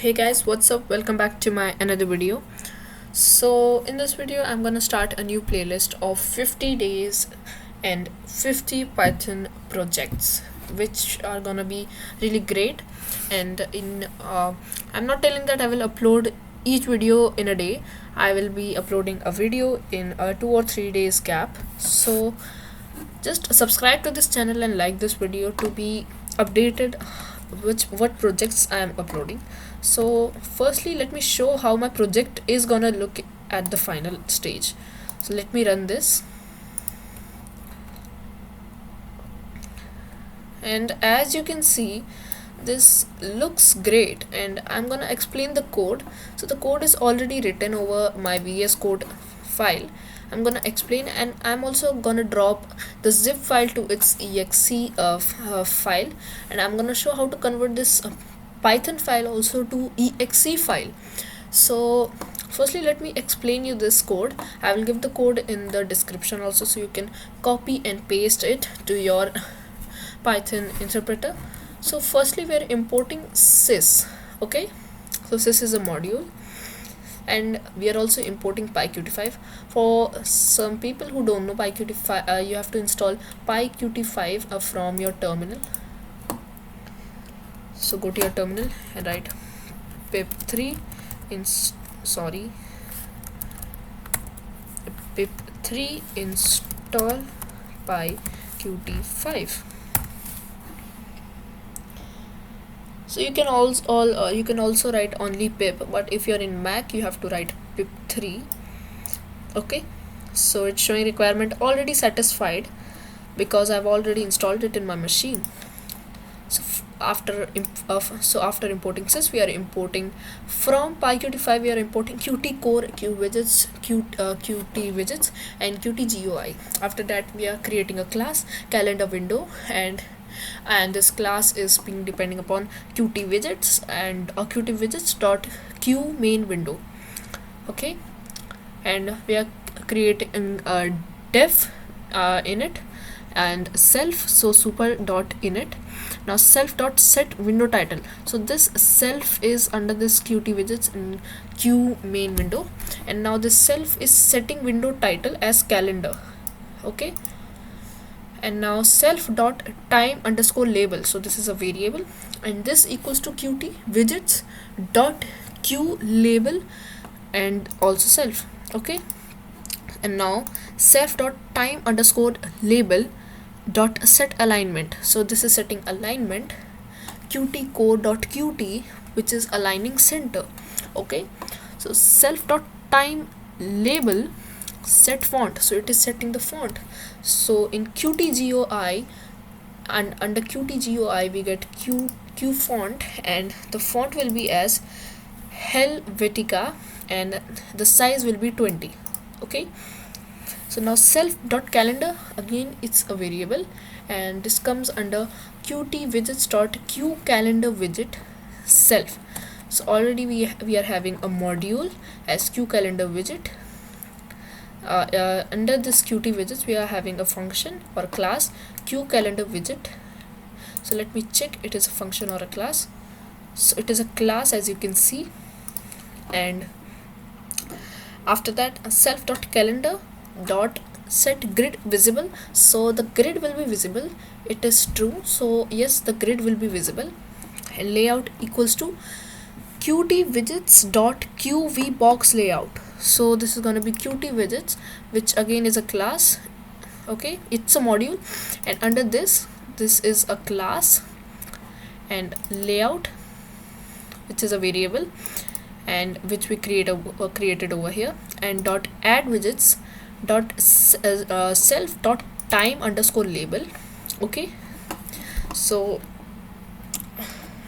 Hey guys, what's up? Welcome back to my another video. So in this video I'm gonna start a new playlist of 50 days and 50 Python projects which are gonna be really great. And I'm not telling that I will upload each video in a day. I will be uploading a video in a 2 or 3 days gap. So just subscribe to this channel and like this video to be updated what projects I am uploading. So firstly let me show how my project is gonna look at the final stage. So let me run this, and as you can see this looks great, and I'm gonna explain the code. So the code is already written over my VS Code file. I'm gonna explain, and I'm also gonna drop the zip file to its exe file, and I'm gonna show how to convert this Python file also to exe file. So firstly let me explain you this code. I will give the code in the description also, so you can copy and paste it to your Python interpreter. So firstly we are importing sys. Okay, so sys is a module, and we are also importing pyqt5. For some people who don't know pyqt5, you have to install pyqt5 from your terminal. So go to your terminal and write pip3 pip3 install pyqt5. So you can also write only pip, but if you're in Mac you have to write pip3. Okay, so it's showing requirement already satisfied because I've already installed it in my machine. So after importing sys, we are importing from pyqt5, we are importing qt core, qwidgets, qt widgets, and qt GUI. After that we are creating a class calendar window, and this class is being depending upon qt widgets and qt widgets dot q main window. Okay, and we are creating a def init and self, so super dot init. Now self dot set window title, so this self is under this qt widgets in q main window, and now this self is setting window title as calendar. Okay, and now self dot time underscore label, so this is a variable, and this equals to qt widgets dot q label and also self. Okay, and now self dot time underscore label dot set alignment, so this is setting alignment qt core dot qt, which is aligning center. Okay, so self dot time label set font, so it is setting the font. So in qt GUI, and under qt GUI we get q font, and the font will be as Helvetica, and the size will be 20. Okay, so now self dot calendar, again it's a variable, and this comes under qt widgets dot q calendar widget self. So already we are having a module as q calendar widget. Under this qt widgets we are having a function or a class q calendar widget. So let me check, it is a function or a class. So it is a class, as you can see. And after that self dot calendar dot set grid visible, so the grid will be visible. It is true, so yes, the grid will be visible. And layout equals to qt widgets dot qv box layout, so this is going to be qt widgets, which again is a class. Okay, it's a module, and under this is a class, and layout, which is a variable, and which we created over here, and dot add widgets dot self dot time underscore label. Okay, so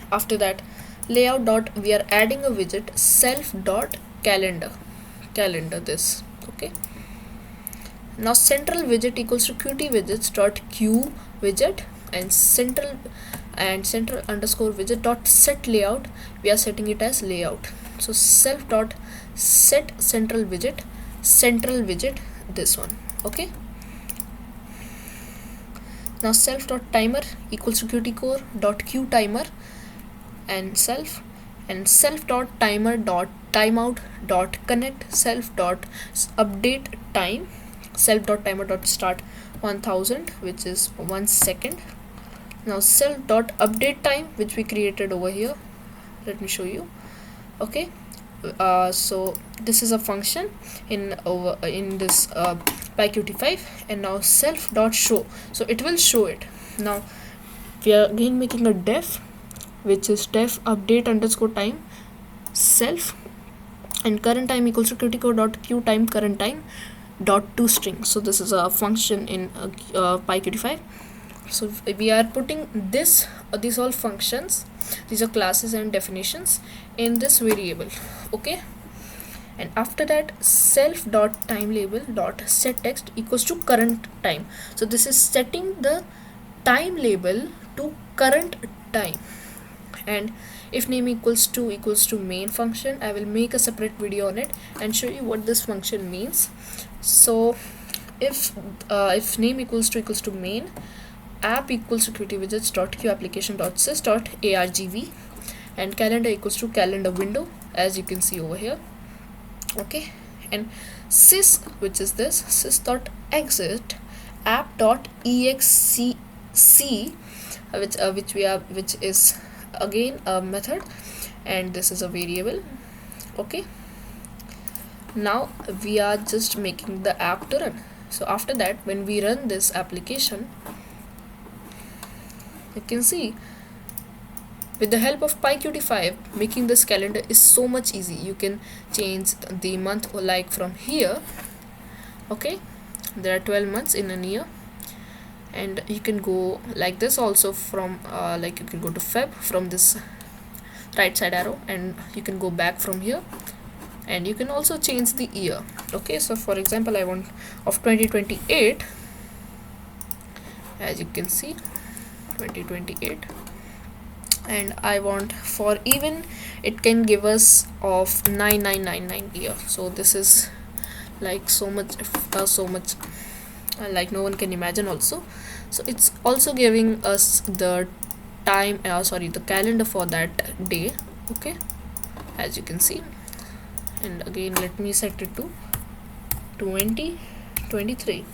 after that layout dot, we are adding a widget self dot calendar this. Okay, now central widget equals to qt widgets dot q widget, and central underscore widget dot set layout, we are setting it as layout. So self dot set central widget this one. Okay, now self dot timer equals to qt core dot q timer and self, and self dot timer dot timeout dot connect self dot update time, self dot timer dot start 1000, which is 1 second. Now self dot update time, which we created over here, let me show you. Okay, so this is a function in this PyQt5, and now self dot show, so it will show it. Now we are again making a def, which is def update underscore time self, and current time equals to critical dot q time current time dot to string. So this is a function in PyQt5. So we are putting this these all functions, these are classes and definitions, in this variable. Okay, and after that self dot time label dot set text equals to current time. So this is setting the time label to current time. And if name equals to main function, I will make a separate video on it and show you what this function means. So if name equals to main, app equals to qt widgets dot q application dot sys dot argv, and calendar equals to calendar window, as you can see over here. Okay, and sys, which is this sys dot exit app dot exec, which is again a method, and this is a variable. Okay, now we are just making the app to run. So after that, when we run this application, you can see with the help of PyQt5, making this calendar is so much easy. You can change the month, or like from here. Okay, there are 12 months in a year, and you can go like this also from like you can go to Feb from this right side arrow, and you can go back from here, and you can also change the year. Okay, so for example, I want of 2028, as you can see 2028, and I want for even, it can give us of 9999 year. So this is like so much like no one can imagine also. So it's also giving us the time, the calendar for that day. Okay, as you can see, and again let me set it to 2023.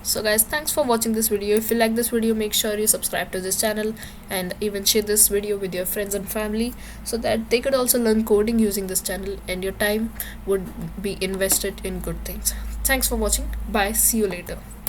So guys, thanks for watching this video. If you like this video, make sure you subscribe to this channel, and even share this video with your friends and family, so that they could also learn coding using this channel, and your time would be invested in good things. Thanks for watching. Bye, see you later.